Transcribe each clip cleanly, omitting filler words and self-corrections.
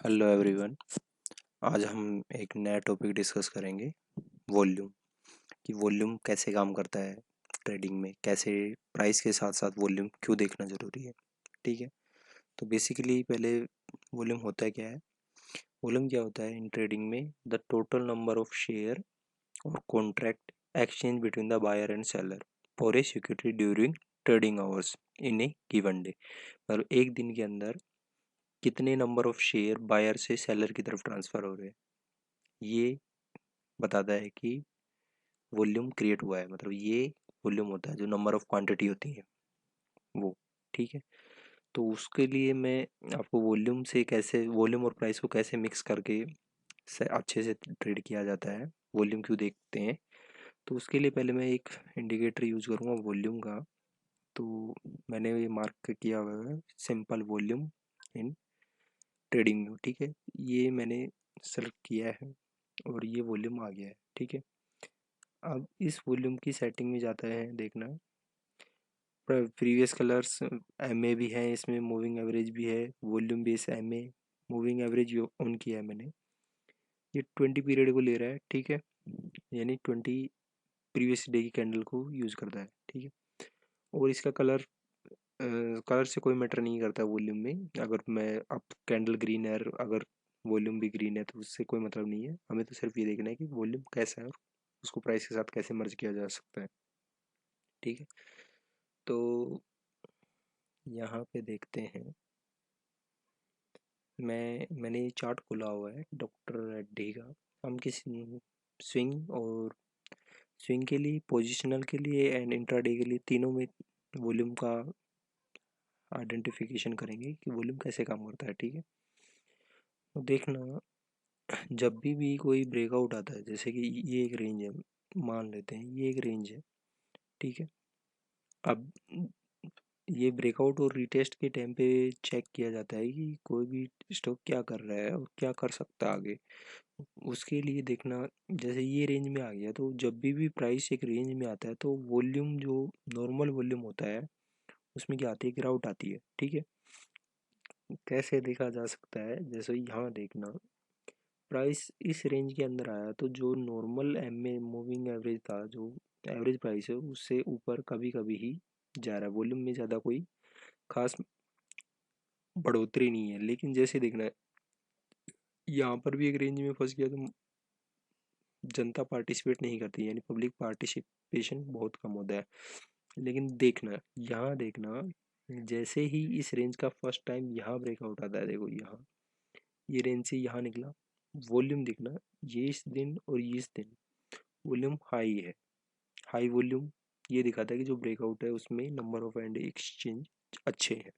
Hello everyone. आज हम एक नया टॉपिक डिस्कस करेंगे। वॉल्यूम कि वॉल्यूम कैसे काम करता है ट्रेडिंग में, कैसे प्राइस के साथ साथ वॉल्यूम क्यों देखना ज़रूरी है। ठीक है, तो बेसिकली पहले वॉल्यूम होता है क्या है। वॉल्यूम क्या होता है इन ट्रेडिंग में? The total number of share or contract exchange between the buyer and seller for a security during trading hours in a given day. मतलब एक दिन के अंदर कितने नंबर ऑफ शेयर बायर से सेलर की तरफ ट्रांसफ़र हो रहे हैं, ये बताता है कि वॉल्यूम क्रिएट हुआ है। मतलब ये वॉल्यूम होता है जो नंबर ऑफ क्वांटिटी होती है वो। ठीक है, तो उसके लिए मैं आपको वॉल्यूम से कैसे, वॉल्यूम और प्राइस को कैसे मिक्स करके से अच्छे से ट्रेड किया जाता है, वॉल्यूम क्यों देखते हैं, तो उसके लिए पहले मैं एक इंडिकेटर यूज़ करूँगा वॉल्यूम का। तो मैंने ये मार्क किया हुआ है simple volume in trading view. ठीक है, ये मैंने सेलेक्ट किया है और ये वॉल्यूम आ गया है। ठीक है, अब इस वॉल्यूम की सेटिंग में जाता है, देखना प्रीवियस कलर्स एम ए भी है, इसमें मूविंग एवरेज भी है, volume base M A, moving average on किया है मैंने। ये 20 पीरियड को ले रहा है। ठीक है, यानी 20 प्रीवियस डे की कैंडल को यूज़ करता है। ठीक है, और इसका कलर कलर से कोई मैटर नहीं करता वॉल्यूम में। अगर मैं अब कैंडल ग्रीन है, अगर वॉल्यूम भी ग्रीन है तो उससे कोई मतलब नहीं है। हमें तो सिर्फ ये देखना है कि वॉल्यूम कैसा है और उसको प्राइस के साथ कैसे मर्ज किया जा सकता है। ठीक है, तो यहाँ पे देखते हैं, मैंने ये चार्ट खोला हुआ है डॉक्टर रेड्डी का। हम किसी स्विंग और स्विंग के लिए, पोजिशनल के लिए एंड इंट्राडे के लिए, तीनों में वॉल्यूम का आइडेंटिफिकेशन करेंगे कि वॉल्यूम कैसे काम करता है। ठीक है, तो देखना जब भी कोई ब्रेकआउट आता है, जैसे कि ये एक रेंज है, मान लेते हैं ये एक रेंज है। ठीक है, अब ये ब्रेकआउट और रीटेस्ट के टाइम पे चेक किया जाता है कि कोई भी स्टॉक क्या कर रहा है और क्या कर सकता है आगे। उसके लिए देखना, जैसे ये रेंज में आ गया, तो जब भी प्राइस एक रेंज में आता है तो वॉल्यूम जो नॉर्मल वॉल्यूम होता है उसमें क्या आती है, गिरावट आती है। ठीक है, कैसे देखा जा सकता है, जैसे यहाँ देखना प्राइस इस रेंज के अंदर आया तो जो normal M A moving average था, जो एवरेज प्राइस है उससे ऊपर कभी कभी ही जा रहा है। वॉल्यूम में ज़्यादा कोई खास बढ़ोतरी नहीं है। लेकिन जैसे देखना है यहाँ पर भी एक रेंज में फंस गया तो जनता पार्टिसिपेट नहीं करती, यानी पब्लिक पार्टिसिपेशन बहुत कम होता है। लेकिन देखना यहाँ देखना, जैसे ही इस रेंज का फर्स्ट टाइम यहाँ ब्रेकआउट आता है, देखो यहाँ ये रेंज से यहाँ निकला, वॉल्यूम देखना, ये इस दिन और ये इस दिन वॉल्यूम हाई है। हाई वॉल्यूम ये दिखाता है कि जो ब्रेकआउट है उसमें नंबर ऑफ एंड एक्सचेंज अच्छे हैं।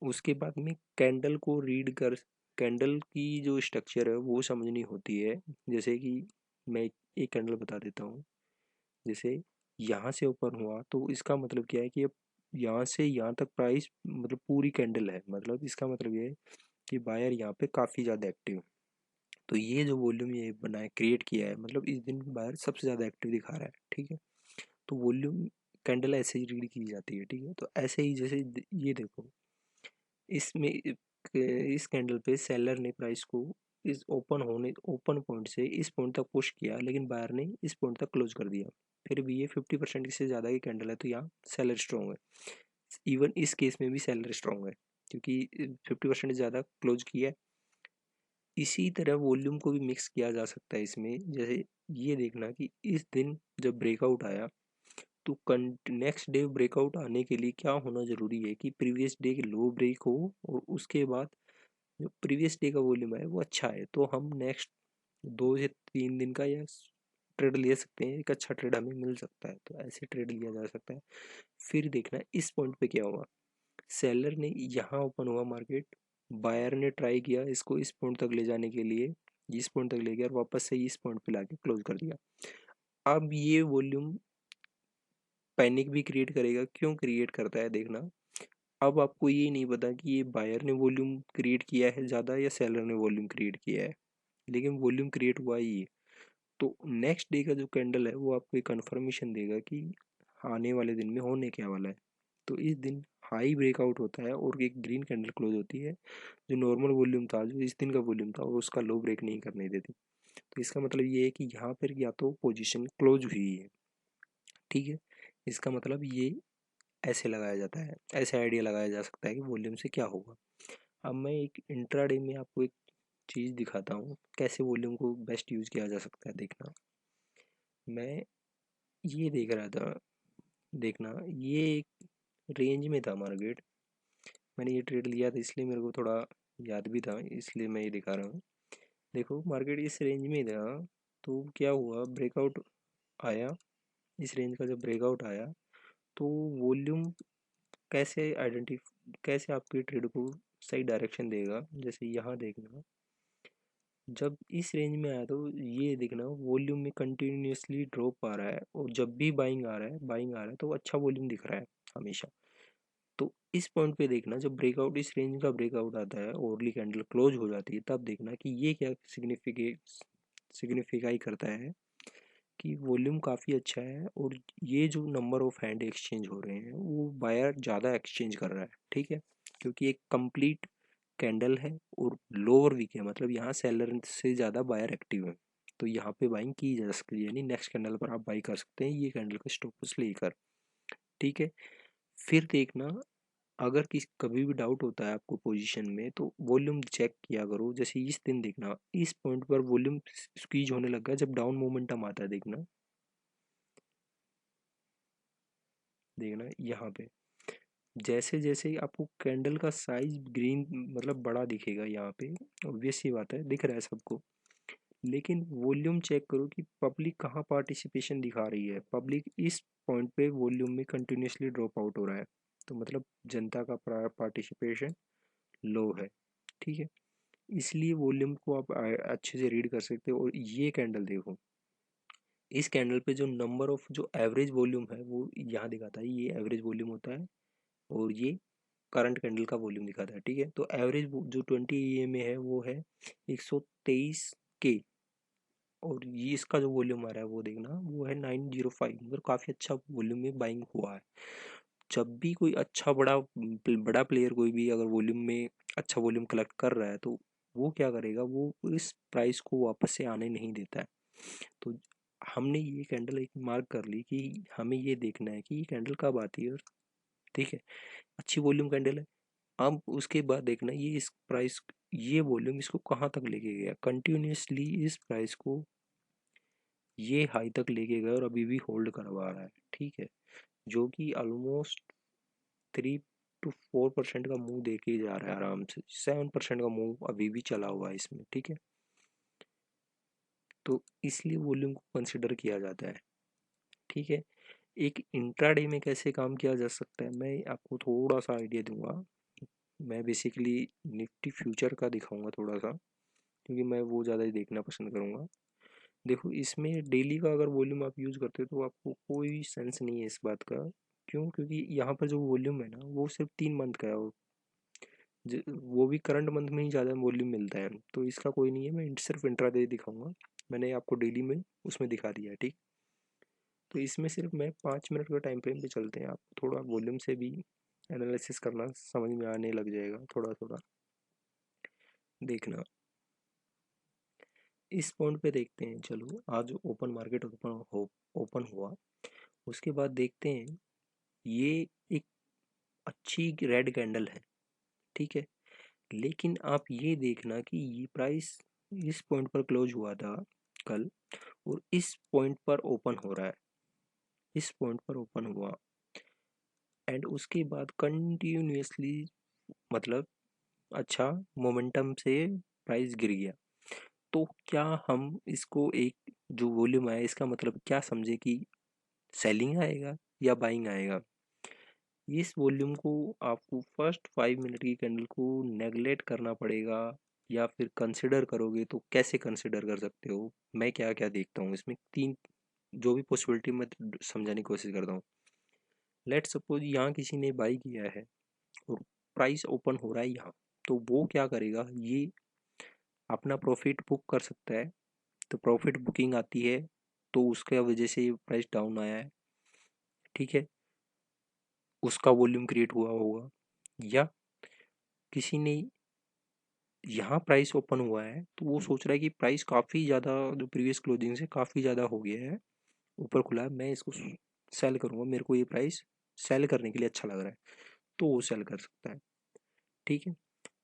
उसके बाद में कैंडल को रीड कर, कैंडल की जो स्ट्रक्चर है वो समझनी होती है। जैसे कि मैं एक कैंडल बता देता हूँ, जैसे यहाँ से ऊपर हुआ तो इसका मतलब क्या है कि अब यहाँ से यहाँ तक प्राइस मतलब पूरी कैंडल है, मतलब इसका मतलब ये है कि बायर यहाँ पे काफ़ी ज़्यादा एक्टिव है। तो ये जो वॉल्यूम ये बनाया, क्रिएट किया है, मतलब इस दिन बायर सबसे ज़्यादा एक्टिव दिखा रहा है। ठीक है, तो वॉल्यूम कैंडल ऐसे ही रीड की जाती है। ठीक है, तो ऐसे ही जैसे ये देखो, इसमें इस कैंडल पे सेलर ने प्राइस को इस ओपन पॉइंट से इस पॉइंट तक पुश किया, लेकिन बायर ने इस पॉइंट तक क्लोज कर दिया। फिर भी ये 50% से ज़्यादा की कैंडल है, तो यहाँ सेलर स्ट्रॉन्ग है। इवन इस केस में भी सेलर स्ट्रॉन्ग है क्योंकि 50% ज़्यादा क्लोज किया है। इसी तरह वॉल्यूम को भी मिक्स किया जा सकता है इसमें। जैसे ये देखना कि इस दिन जब ब्रेकआउट आया तो नेक्स्ट डे ब्रेकआउट आने के लिए क्या होना ज़रूरी है कि प्रीवियस डे के लो ब्रेक हो और उसके बाद जो प्रीवियस डे का वॉल्यूम है वो अच्छा है, तो हम नेक्स्ट 2 से 3 दिन का या ट्रेड ले सकते हैं, एक अच्छा ट्रेड हमें मिल सकता है। तो ऐसे ट्रेड लिया जा सकता है। फिर देखना इस पॉइंट पे क्या हुआ, सेलर ने यहाँ ओपन हुआ मार्केट, बायर ने ट्राई किया इसको इस पॉइंट तक ले जाने के लिए, इस पॉइंट तक ले गया और वापस से इस पॉइंट पे लाके क्लोज कर दिया। अब ये वॉल्यूम पैनिक भी क्रिएट करेगा। क्यों क्रिएट करता है देखना, अब आपको ये नहीं पता कि ये बायर ने वॉल्यूम क्रिएट किया है ज़्यादा या सेलर ने वॉल्यूम क्रिएट किया है, लेकिन वॉल्यूम क्रिएट हुआ ही है। तो नेक्स्ट डे का जो कैंडल है वो आपको एक कन्फर्मेशन देगा कि आने वाले दिन में होने क्या वाला है। तो इस दिन हाई ब्रेकआउट होता है और एक ग्रीन कैंडल क्लोज होती है, जो नॉर्मल वॉल्यूम था, जो इस दिन का वॉल्यूम था, वो उसका लो ब्रेक नहीं करने देती। तो इसका मतलब ये है कि यहाँ पर या तो पोजीशन क्लोज हुई है, ठीक है। इसका मतलब ये ऐसे लगाया जाता है, ऐसे आइडिया लगाया जा सकता है कि वॉल्यूम से क्या होगा। अब मैं एक इंट्राडे में आपको एक चीज़ दिखाता हूँ कैसे वॉल्यूम को बेस्ट यूज़ किया जा सकता है। देखना, मैं ये देख रहा था, देखना ये एक रेंज में था मार्केट, मैंने ये ट्रेड लिया था इसलिए मेरे को थोड़ा याद भी था, इसलिए मैं ये दिखा रहा हूँ। देखो मार्केट इस रेंज में था, तो क्या हुआ, ब्रेकआउट आया, इस रेंज का जब ब्रेकआउट आया तो वॉल्यूम कैसे आपके ट्रेड को सही डायरेक्शन देगा। जैसे यहाँ देखना, जब इस रेंज में आया तो ये देखना वॉल्यूम में कंटिन्यूसली ड्रॉप आ रहा है, और जब भी बाइंग आ रहा है तो अच्छा वॉल्यूम दिख रहा है हमेशा। तो इस पॉइंट पे देखना, जब ब्रेकआउट इस रेंज का ब्रेकआउट आता है, ओरली कैंडल क्लोज हो जाती है, तब देखना कि ये क्या सिग्निफिकाई करता है कि वॉल्यूम काफ़ी अच्छा है, और ये जो नंबर ऑफ हैंड एक्सचेंज हो रहे हैं वो बायर ज़्यादा एक्सचेंज कर रहा है, ठीक है। क्योंकि एक कंप्लीट कैंडल है और लोअर वीक है, मतलब यहाँ सेलर से ज़्यादा बायर एक्टिव है, तो यहाँ पे बाइंग की जा सकती है, यानी नेक्स्ट कैंडल पर आप बाई कर सकते हैं ये कैंडल का स्टॉप लॉस लेकर, ठीक है। फिर देखना, अगर किस कभी भी डाउट होता है आपको पोजीशन में, तो वॉल्यूम चेक किया करो। जैसे इस दिन देखना, इस पॉइंट पर वॉल्यूम स्क्वीज होने लगा जब डाउन मोमेंटम आता है। देखना, देखना यहाँ पे जैसे जैसे आपको कैंडल का साइज ग्रीन मतलब बड़ा दिखेगा, यहाँ पे ऑब्वियस सी बात है, दिख रहा है सबको। लेकिन वॉल्यूम चेक करो कि पब्लिक कहाँ पार्टिसिपेशन दिखा रही है। पब्लिक इस पॉइंट पे वॉल्यूम में कंटिन्यूसली ड्रॉप आउट हो रहा है, तो मतलब जनता का पार्टिसिपेशन लो है, ठीक है। इसलिए वॉल्यूम को आप अच्छे से रीड कर सकते हो। और ये कैंडल देखो, इस कैंडल पे जो नंबर ऑफ जो एवरेज वॉल्यूम है वो यहाँ दिखाता है, ये एवरेज वॉल्यूम होता है, और ये करंट कैंडल का वॉल्यूम दिखाता है, ठीक है। तो एवरेज जो 20 EM में है वो है 123K, और ये इसका जो वॉल्यूम आ रहा है वो देखना, वो है 905, मतलब काफ़ी अच्छा वॉल्यूम में बाइंग हुआ है। जब भी कोई अच्छा बड़ा प्लेयर कोई भी अगर वॉल्यूम में अच्छा वॉल्यूम कलेक्ट कर रहा है, तो वो क्या करेगा, वो इस प्राइस को वापस से आने नहीं देता है। तो हमने ये कैंडल एक मार्क कर ली कि हमें ये देखना है कि ये कैंडल कब आती है, और ठीक है, अच्छी वॉल्यूम कैंडल है। अब उसके बाद देखना ये इस प्राइस, ये वॉल्यूम इसको कहाँ तक लेके गया, कंटिन्यूसली इस प्राइस को ये हाई तक लेके गया और अभी भी होल्ड करवा रहा है, ठीक है। जो कि ऑलमोस्ट 3 to 4% का मूव दे के जा रहा है आराम से, 7% का मूव अभी भी चला हुआ है इसमें, ठीक है। तो इसलिए वॉल्यूम को कंसिडर किया जाता है, ठीक है। एक इंट्राडे में कैसे काम किया जा सकता है, मैं आपको थोड़ा सा आइडिया दूंगा। मैं बेसिकली निफ्टी फ्यूचर का दिखाऊंगा थोड़ा सा, क्योंकि मैं वो ज़्यादा ही देखना पसंद करूँगा। देखो इसमें डेली का अगर वॉल्यूम आप यूज़ करते हो तो आपको कोई सेंस नहीं है इस बात का। क्यों? क्योंकि यहाँ पर जो वॉल्यूम है ना वो सिर्फ 3 मंथ का है, और वो भी करंट मंथ में ही ज़्यादा वॉल्यूम मिलता है, तो इसका कोई नहीं है। मैं सिर्फ इंट्राडे दिखाऊंगा, मैंने आपको डेली में उसमें दिखा दिया है, ठीक। तो इसमें सिर्फ मैं 5 मिनट का टाइम फ्रेम पे चलते हैं, आप थोड़ा वॉल्यूम से भी एनालिसिस करना समझ में आने लग जाएगा थोड़ा थोड़ा। देखना, इस पॉइंट पे देखते हैं, चलो आज ओपन मार्केट ओपन हुआ, उसके बाद देखते हैं ये एक अच्छी रेड कैंडल है, ठीक है। लेकिन आप ये देखना कि ये प्राइस इस पॉइंट पर क्लोज हुआ था कल, और इस पॉइंट पर ओपन हो रहा है, इस पॉइंट पर ओपन हुआ, एंड उसके बाद कंटिन्यूसली मतलब अच्छा मोमेंटम से प्राइस गिर गया। तो क्या हम इसको एक जो वॉल्यूम आया इसका मतलब क्या समझे कि सेलिंग आएगा या बाइंग आएगा। इस वॉल्यूम को आपको फर्स्ट 5 मिनट की कैंडल को नेगलेक्ट करना पड़ेगा, या फिर कंसिडर करोगे तो कैसे कंसिडर कर सकते हो। मैं क्या क्या देखता हूँ इसमें, तीन जो भी पॉसिबिलिटी मैं समझाने की कोशिश करता हूँ। लेट सपोज यहाँ किसी ने बाई किया है और प्राइस ओपन हो रहा है यहाँ, तो वो क्या करेगा, ये अपना प्रॉफिट बुक कर सकता है। तो प्रॉफिट बुकिंग आती है, तो उसके वजह से ये प्राइस डाउन आया है, ठीक है। उसका वॉल्यूम क्रिएट हुआ होगा, या किसी ने यहाँ प्राइस ओपन हुआ है तो वो सोच रहा है कि प्राइस काफ़ी ज़्यादा जो प्रीवियस क्लोजिंग से काफ़ी ज़्यादा हो गया है, ऊपर खुला है, मैं इसको सेल करूँगा, मेरे को ये प्राइस सेल करने के लिए अच्छा लग रहा है, तो वो सेल कर सकता है। ठीक है,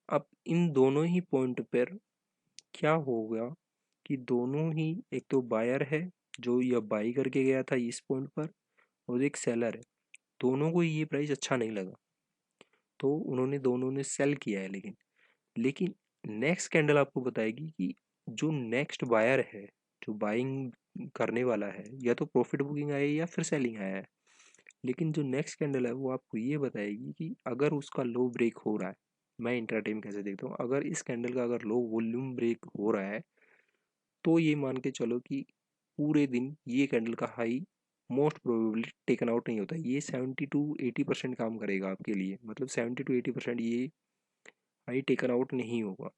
अब इन दोनों ही पॉइंट पर क्या होगा कि दोनों ही, एक तो बायर है जो ये बाई करके गया था इस पॉइंट पर, और एक सेलर है, दोनों को ये प्राइस अच्छा नहीं लगा, तो उन्होंने दोनों ने सेल किया है। लेकिन नेक्स्ट कैंडल आपको बताएगी कि जो नेक्स्ट बायर है, जो बाइंग करने वाला है, या तो प्रॉफिट बुकिंग आया है या फिर सेलिंग आया है, लेकिन जो नेक्स्ट कैंडल है वो आपको ये बताएगी कि अगर उसका लो ब्रेक हो रहा है, मैं इंट्राडे में कैसे देखता हूँ, अगर इस कैंडल का अगर लो वॉल्यूम ब्रेक हो रहा है तो ये मान के चलो कि पूरे दिन ये कैंडल का high most probably taken out नहीं होता, ये 70 to 80% काम करेगा आपके लिए, मतलब 70 to 80% ये हाई टेकन आउट नहीं होगा।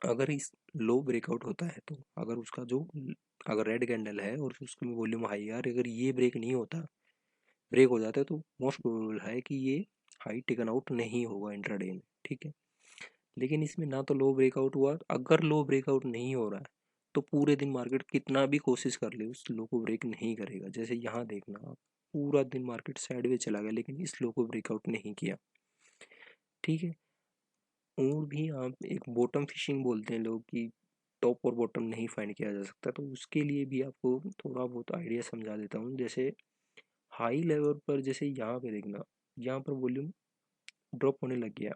अगर इस लो ब्रेकआउट होता है तो अगर उसका जो, अगर रेड कैंडल है और उसकी वॉल्यूम हाई है, और अगर ये ब्रेक नहीं होता, ब्रेक हो जाता है, तो मोस्ट प्रोबेबल है कि ये हाई टेकन आउट नहीं होगा इंट्राडे में। ठीक है, लेकिन इसमें ना तो लो ब्रेकआउट हुआ, अगर लो ब्रेकआउट नहीं हो रहा है तो पूरे दिन मार्केट कितना भी कोशिश कर ले उस लो को ब्रेक नहीं करेगा। जैसे यहाँ देखना आप, पूरा दिन मार्केट साइडवेज चला गया लेकिन इस लो को ब्रेकआउट नहीं किया। ठीक है, और भी आप एक बॉटम फिशिंग बोलते हैं लोग कि टॉप और बॉटम नहीं फाइंड किया जा सकता, तो उसके लिए भी आपको थोड़ा बहुत आइडिया समझा देता हूँ। जैसे हाई लेवल पर, जैसे यहाँ पे देखना, यहाँ पर वॉल्यूम ड्रॉप होने लग गया,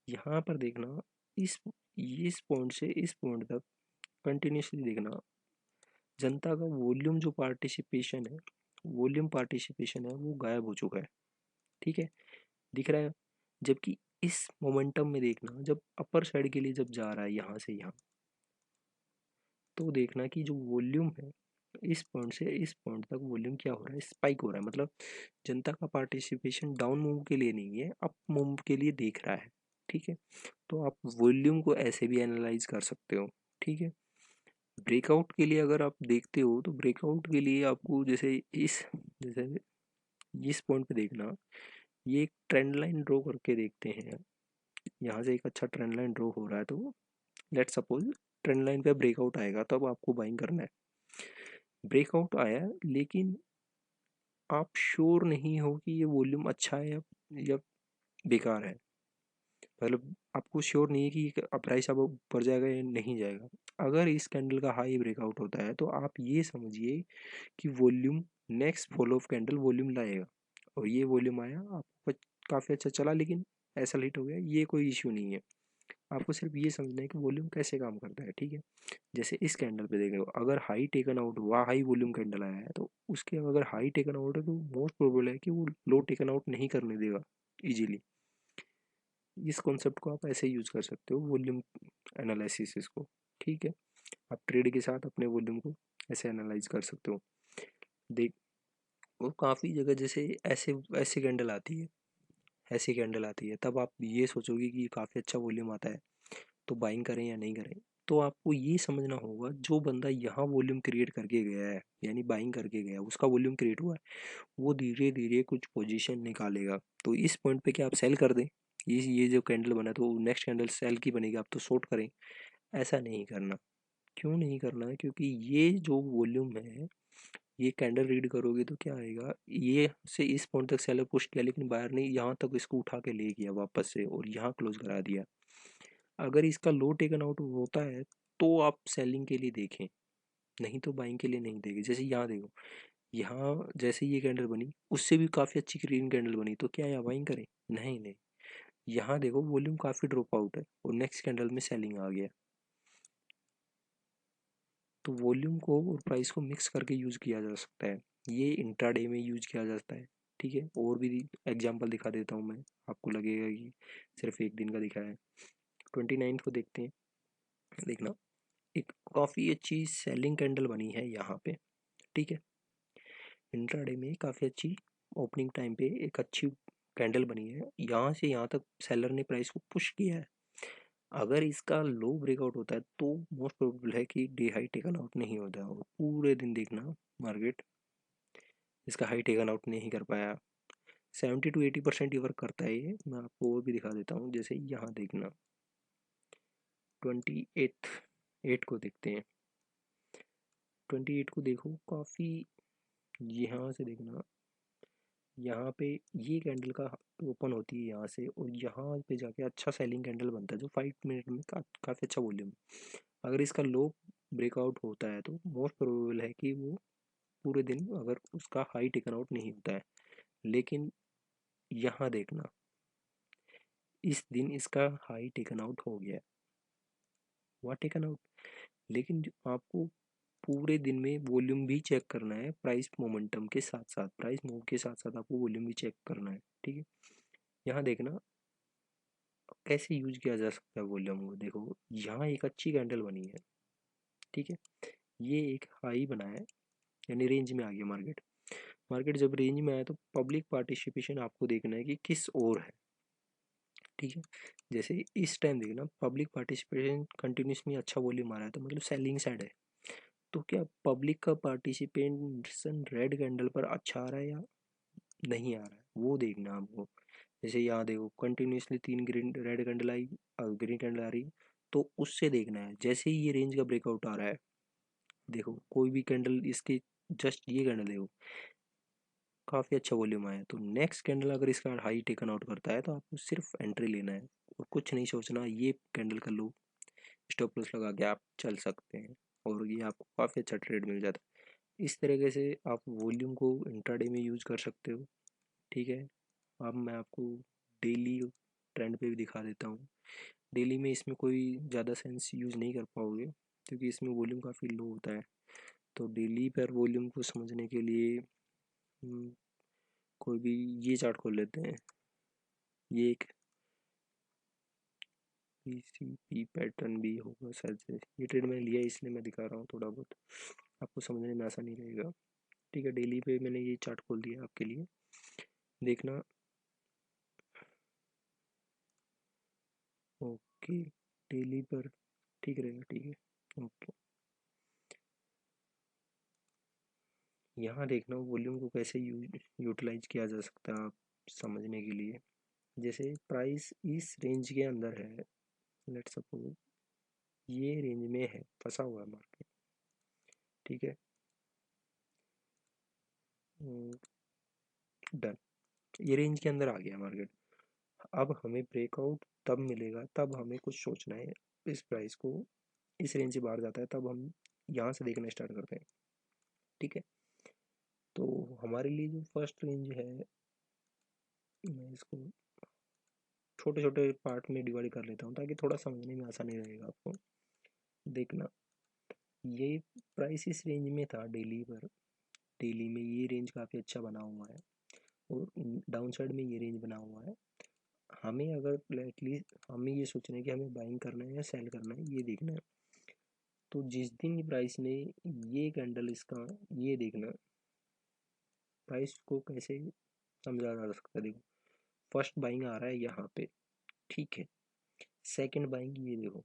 यहाँ पर देखना, इस इस पॉइंट से इस पॉइंट तक कंटिन्यूसली देखना, जनता का वॉल्यूम जो पार्टिसिपेशन है, वॉल्यूम पार्टिसिपेशन है वो गायब हो चुका है। ठीक है, दिख रहा है, जबकि इस मोमेंटम में देखना, जब अपर साइड के लिए जब जा रहा है यहाँ से यहाँ, तो देखना कि जो वॉल्यूम है इस पॉइंट से इस पॉइंट तक वॉल्यूम क्या हो रहा है, स्पाइक हो रहा है, मतलब जनता का पार्टिसिपेशन डाउन मूव के लिए नहीं है, अप मूव के लिए देख रहा है। ठीक है, तो आप वॉल्यूम को ऐसे भी एनालाइज कर सकते हो। ठीक है, ब्रेकआउट के लिए अगर आप देखते हो तो ब्रेकआउट के लिए आपको जैसे इस पॉइंट पे देखना, ये एक ट्रेंड लाइन ड्रॉ करके देखते हैं, यहाँ से एक अच्छा ट्रेंड लाइन ड्रॉ हो रहा है, तो लेट सपोज ट्रेंड लाइन पे ब्रेकआउट आएगा तब आपको बाइंग करना है। ब्रेकआउट आया लेकिन आप श्योर नहीं हो कि ये वॉल्यूम अच्छा है या बेकार है, मतलब आपको श्योर नहीं है कि प्राइस अब ऊपर जाएगा या नहीं जाएगा। अगर इस कैंडल का हाई ब्रेकआउट होता है तो आप ये समझिए कि volume next follow of candle volume लाएगा, और ये वॉल्यूम आया आपको काफ़ी अच्छा चला, लेकिन ऐसा लेट हो गया, ये कोई इश्यू नहीं है। आपको सिर्फ ये समझना है कि वॉल्यूम कैसे काम करता है। ठीक है, जैसे इस कैंडल पे देख रहे हो, अगर हाई टेकन आउट हुआ, हाई वॉल्यूम कैंडल आया है, तो उसके अगर हाई टेकन आउट है तो मोस्ट प्रोबेबल है कि वो लो टेकन आउट नहीं करने देगा इजीली। इस कॉन्सेप्ट को आप ऐसे यूज कर सकते हो वॉल्यूम एनालिसिस को। ठीक है, आप ट्रेड के साथ अपने वॉल्यूम को ऐसे एनालाइज कर सकते हो। देख, और काफ़ी जगह जैसे ऐसे ऐसे कैंडल आती है, ऐसी कैंडल आती है, तब आप ये सोचोगे कि काफ़ी अच्छा वॉल्यूम आता है तो बाइंग करें या नहीं करें। तो आपको ये समझना होगा, जो बंदा यहाँ वॉल्यूम क्रिएट करके गया है, यानी बाइंग करके गया है, उसका वॉल्यूम क्रिएट हुआ है, वो धीरे धीरे कुछ पोजीशन निकालेगा, तो इस पॉइंट पे क्या आप सेल कर दें, ये जो कैंडल बना तो नेक्स्ट कैंडल सेल की बनेगी, आप तो शॉर्ट करें। ऐसा नहीं करना। क्यों नहीं करना है, क्योंकि ये जो वॉल्यूम है, ये कैंडल रीड करोगे तो क्या आएगा, ये से इस पॉइंट तक सेलर पुश किया लेकिन बायर ने यहाँ तक इसको उठा के ले गया वापस से और यहाँ क्लोज करा दिया। अगर इसका लो टेकन आउट होता है तो आप सेलिंग के लिए देखें, नहीं तो बाइंग के लिए नहीं देखें। जैसे यहाँ देखो, यहाँ जैसे ये कैंडल बनी, उससे भी काफ़ी अच्छी ग्रीन कैंडल बनी, तो क्या यहाँ बाइंग करें? नहीं नहीं। यहाँ देखो वॉल्यूम काफ़ी ड्रॉप आउट है और नेक्स्ट कैंडल में सेलिंग आ गया, तो वॉल्यूम को और प्राइस को मिक्स करके यूज़ किया जा सकता है, ये इंट्राडे में यूज किया जाता है। ठीक है, और भी एग्जांपल दिखा देता हूँ मैं, आपको लगेगा कि सिर्फ एक दिन का दिखाया है। 29 को देखते हैं, देखना, एक काफ़ी अच्छी सेलिंग कैंडल बनी है यहाँ पे। ठीक है, इंट्राडे में काफ़ी अच्छी ओपनिंग टाइम पे एक अच्छी कैंडल बनी है, यहाँ से यहाँ तक सेलर ने प्राइस को पुश किया है। अगर इसका लो ब्रेकआउट होता है तो मोस्ट प्रोबेबल है कि डे हाई टेकन आउट नहीं होता है, और पूरे दिन देखना मार्केट इसका हाई टेकन आउट नहीं कर पाया, 70 to 80% ही वर्क करता है ये। मैं आपको और भी दिखा देता हूँ, जैसे यहाँ देखना 28 को देखते हैं। 28 को देखो, काफ़ी, यहाँ से देखना, यहाँ पे ये कैंडल का ओपन होती है यहाँ से, और यहाँ पे जाके अच्छा सेलिंग कैंडल बनता है जो 5 मिनट में काफ़ी अच्छा वॉल्यूम। अगर इसका लो ब्रेकआउट होता है तो मोस्ट प्रोबेबल है कि वो पूरे दिन अगर उसका हाई टेकन आउट नहीं होता है। लेकिन यहाँ देखना, इस दिन इसका हाई टेकन आउट हो गया है, हुआ टेकन आउट। लेकिन जो आपको पूरे दिन में वॉल्यूम भी चेक करना है, प्राइस मोमेंटम के साथ साथ, प्राइस मूव के साथ साथ आपको वॉल्यूम भी चेक करना है, ठीक है। यहाँ देखना कैसे यूज किया जा सकता है वॉल्यूम को। देखो यहाँ एक अच्छी कैंडल बनी है, ठीक है, ये एक हाई बना है, यानी रेंज में आ गया मार्केट। मार्केट जब रेंज में आया तो पब्लिक पार्टिसिपेशन आपको देखना है कि किस ओर है, ठीक है। जैसे इस टाइम देखना पब्लिक पार्टिसिपेशन कंटिन्यूसली अच्छा वॉल्यूम आ रहा है, तो मतलब सेलिंग साइड है। तो क्या पब्लिक का पार्टिसिपेशन रेड कैंडल पर अच्छा आ रहा है या नहीं आ रहा है, वो देखना आपको। जैसे यहाँ देखो कंटिन्यूसली 3 ग्रीन रेड कैंडल आई, ग्रीन कैंडल आ रही, तो उससे देखना है जैसे ही ये रेंज का ब्रेकआउट आ रहा है, देखो कोई भी कैंडल इसके, जस्ट ये कैंडल देखो काफ़ी अच्छा वॉल्यूम आया, तो नेक्स्ट कैंडल अगर इसका हाई टेकन आउट करता है तो आपको सिर्फ एंट्री लेना है और कुछ नहीं सोचना। ये कैंडल का लो स्टॉप लॉस लगा के आप चल सकते हैं और ये आपको काफ़ी अच्छा ट्रेड मिल जाता है। इस तरीके से आप वॉल्यूम को इंट्राडे में यूज़ कर सकते हो, ठीक है। अब मैं आपको डेली ट्रेंड पे भी दिखा देता हूँ। डेली में इसमें कोई ज़्यादा सेंस यूज़ नहीं कर पाओगे क्योंकि इसमें वॉल्यूम काफ़ी लो होता है। तो डेली पर वॉल्यूम को समझने के लिए कोई भी ये चार्ट खोल लेते हैं। ये एक पीसीपी पैटर्न भी होगा शायद से, ये ट्रेड मैंने लिया है इसलिए मैं दिखा रहा हूँ, थोड़ा बहुत आपको समझने में आसानी रहेगा, ठीक है। डेली पे मैंने ये चार्ट खोल दिया आपके लिए, देखना। ओके, डेली पर ठीक रहेगा, ठीक है, ओके। यहाँ देखना वॉल्यूम को कैसे यूटिलाइज किया जा सकता है आप समझने के लिए। जैसे प्राइस इस रेंज के अंदर है, लेट सपोज ये रेंज में है, फंसा हुआ है मार्केट, ठीक है, डन, ये रेंज के अंदर आ गया मार्केट। अब हमें ब्रेकआउट तब मिलेगा, तब हमें कुछ सोचना है। इस प्राइस को इस रेंज से बाहर जाता है तब हम यहाँ से देखना स्टार्ट करते हैं, ठीक है। तो हमारे लिए जो फर्स्ट रेंज है, मैं इसको छोटे छोटे पार्ट में डिवाइड कर लेता हूँ ताकि थोड़ा समझने में आसानी रहेगा आपको। देखना ये प्राइस इस रेंज में था डेली पर, डेली में ये रेंज काफ़ी अच्छा बना हुआ है और डाउन साइड में ये रेंज बना हुआ है। हमें अगर एटलीस्ट हमें ये सोचना है कि हमें बाइंग करना है या सेल करना है, ये देखना है। तो जिस दिन प्राइस ने ये कैंडल इसका, ये देखना प्राइस को कैसे समझा जा सकता है। देखो फर्स्ट बाइंग आ रहा है यहाँ पे, ठीक है, सेकंड बाइंग ये देखो,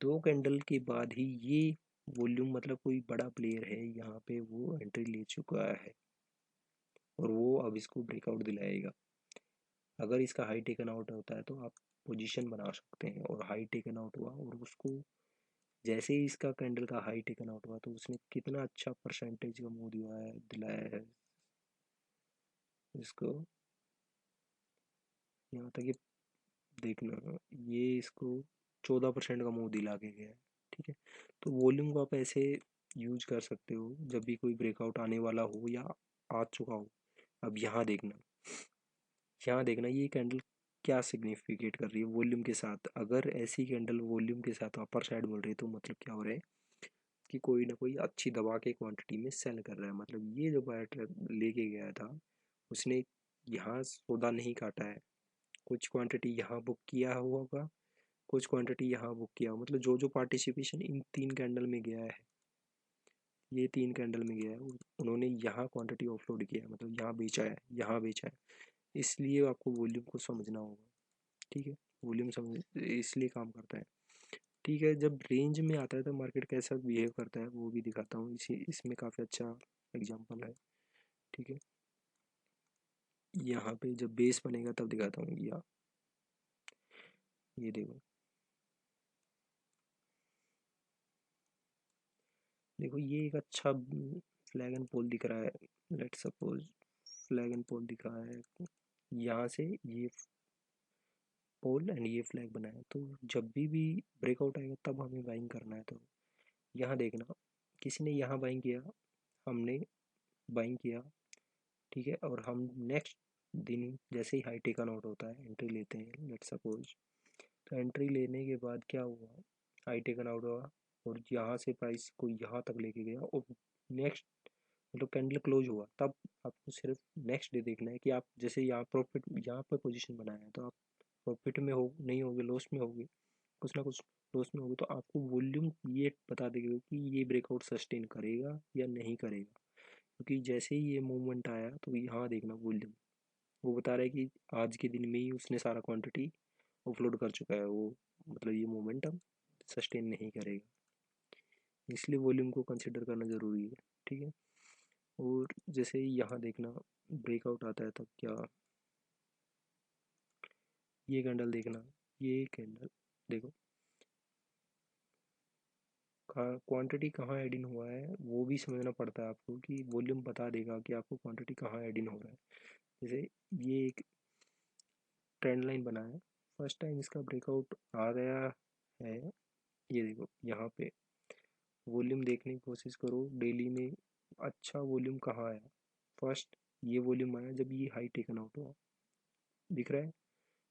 दो कैंडल के बाद ही ये वॉल्यूम, मतलब कोई बड़ा प्लेयर है यहाँ पे वो एंट्री ले चुका है और वो अब इसको ब्रेकआउट दिलाएगा। अगर इसका हाई टेकन आउट होता है तो आप पोजीशन बना सकते हैं, और हाई टेकन आउट हुआ और उसको जैसे ही इसका कैंडल का हाई टेकन आउट हुआ तो उसने कितना अच्छा परसेंटेज का मुंह दिलाया है इसको। यहाँ तक कि देखना ये इसको 14% का मुंह दिला के गया है, ठीक है। तो वॉल्यूम को आप ऐसे यूज कर सकते हो जब भी कोई ब्रेकआउट आने वाला हो या आ चुका हो। अब यहाँ देखना ये कैंडल क्या सिग्निफिकेट कर रही है वॉल्यूम के साथ। अगर ऐसी कैंडल वॉल्यूम के साथ अपर साइड मिल रही है तो मतलब क्या हो रहा है कि कोई ना कोई अच्छी दबा के क्वांटिटी में सेल कर रहा है। मतलब ये जो बायर लेके गया था उसने यहाँ सौदा नहीं काटा है, कुछ क्वांटिटी यहाँ बुक किया होगा, कुछ क्वांटिटी यहाँ बुक किया, मतलब जो जो पार्टिसिपेशन इन 3 कैंडल में गया है, ये 3 कैंडल में गया है, उन्होंने यहाँ क्वांटिटी ऑफलोड किया है, मतलब यहाँ बेचा है, यहाँ बेचा है। इसलिए आपको वॉल्यूम को समझना होगा, ठीक है। वॉल्यूम समझ इसलिए काम करता है, ठीक है। जब रेंज में आता है तो मार्केट कैसा बिहेव करता है वो भी दिखाता हूँ, इसी इसमें काफ़ी अच्छा एग्जांपल है, ठीक है। यहाँ पे जब बेस बनेगा तब दिखाता हूँ। ये देखो, देखो ये एक अच्छा फ्लैग एंड पोल दिख रहा है। Let suppose flag and pole दिखा है, यहाँ से ये पोल एंड ये फ्लैग बना है। तो जब भी ब्रेकआउट आएगा तब हमें बाइंग करना है। तो यहाँ देखना, किसी ने यहाँ बाइंग किया, हमने बाइंग किया, ठीक है। और हम नेक्स्ट दिन जैसे ही हाई टेकन आउट होता है एंट्री लेते हैं, लेट सपोज। तो एंट्री लेने के बाद क्या हुआ, हाई टेकन आउट हुआ और यहाँ से प्राइस को यहाँ तक लेके गया और नेक्स्ट मतलब कैंडल क्लोज हुआ, तब आपको सिर्फ नेक्स्ट डे देखना है कि आप जैसे यहाँ प्रॉफिट, यहाँ पर पोजीशन बनाया है तो आप प्रॉफिट में हो नहीं होगे, लॉस में होगे, कुछ ना कुछ लॉस में होगे। तो आपको वॉल्यूम ये बता देगा कि ये ब्रेकआउट सस्टेन करेगा या नहीं करेगा। क्योंकि जैसे ही ये मूवमेंट आया तो यहाँ देखना वॉल्यूम, वो बता रहा है कि आज के दिन में ही उसने सारा क्वांटिटी ऑफलोड कर चुका है वो, मतलब ये मोमेंटम सस्टेन नहीं करेगा। इसलिए वॉल्यूम को कंसिडर करना ज़रूरी है, ठीक है। और जैसे ही यहाँ देखना ब्रेकआउट आता है तब क्या, ये कैंडल देखना, ये कैंडल देखो क्वांटिटी कहाँ एड इन हुआ है वो भी समझना पड़ता है आपको, कि वॉल्यूम बता देगा कि आपको क्वांटिटी कहाँ एड इन हो रहा है। जैसे ये एक ट्रेंड लाइन बना है, फर्स्ट टाइम इसका ब्रेकआउट आ गया है। ये देखो यहाँ पे वॉल्यूम देखने की कोशिश करो डेली में, अच्छा वॉल्यूम कहाँ आया। फर्स्ट ये वॉल्यूम आया जब ये हाई टेकन आउट हुआ, दिख रहा है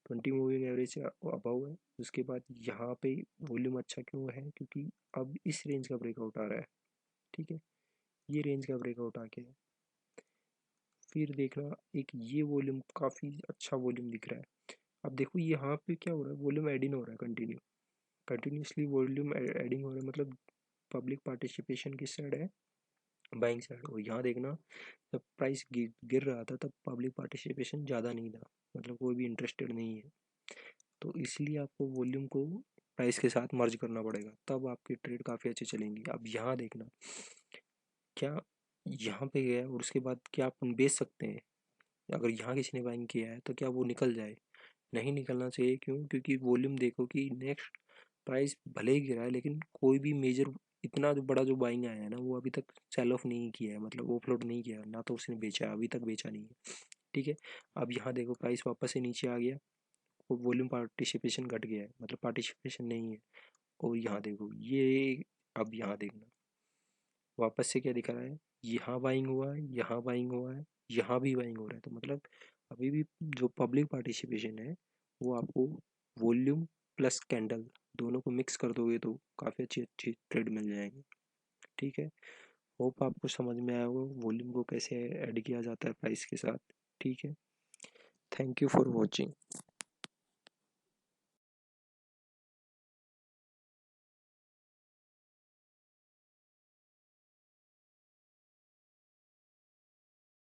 20 मूविंग एवरेज से अबव है। उसके बाद यहाँ पे वॉल्यूम अच्छा क्यों है, क्योंकि अब इस रेंज का ब्रेकआउट आ रहा है, ठीक है। ये रेंज का ब्रेकआउट आ गया है। फिर देखना एक ये वॉल्यूम काफ़ी अच्छा वॉल्यूम दिख रहा है। अब देखो यहाँ पे क्या हो रहा है, वॉल्यूम एडिंग हो रहा है कंटिन्यूसली वॉल्यूम एडिंग हो रहा है, मतलब पब्लिक पार्टिसिपेशन किस साइड है, बाइंग साइड। और यहाँ देखना जब प्राइस गिर रहा था तब पब्लिक पार्टिसिपेशन ज़्यादा नहीं था, मतलब कोई भी इंटरेस्टेड नहीं है। तो इसलिए आपको वॉल्यूम को प्राइस के साथ मर्ज करना पड़ेगा, तब आपकी ट्रेड काफ़ी अच्छी चलेंगी। अब यहाँ देखना क्या यहाँ पे गया और उसके बाद क्या आप बेच सकते हैं, अगर यहाँ किसी ने बाइंग किया है तो क्या वो निकल जाए, नहीं निकलना चाहिए। क्यों, क्योंकि वॉल्यूम देखो कि नेक्स्ट प्राइस भले ही गिरा है लेकिन कोई भी मेजर इतना जो बड़ा जो बाइंग आया है ना वो अभी तक सेल ऑफ नहीं किया है, मतलब ऑफलोड नहीं किया ना, तो उसने बेचा है, अभी तक बेचा नहीं है, ठीक है। अब यहाँ देखो प्राइस वापस से नीचे आ गया और वॉल्यूम पार्टिसिपेशन घट गया है, मतलब पार्टिसिपेशन नहीं है। और यहाँ देखो ये, अब यहाँ देखना वापस से क्या दिखा रहा है, यहाँ बाइंग हुआ है, यहाँ बाइंग हुआ है, यहाँ भी बाइंग हो रहा है। तो मतलब अभी भी जो पब्लिक पार्टिसिपेशन है वो आपको वॉल्यूम प्लस कैंडल दोनों को मिक्स कर दोगे तो काफ़ी अच्छी अच्छी ट्रेड मिल जाएंगी, ठीक है। होप आपको समझ में आया होगा वॉल्यूम को कैसे ऐड किया जाता है प्राइस के साथ, ठीक है। Thank you for watching.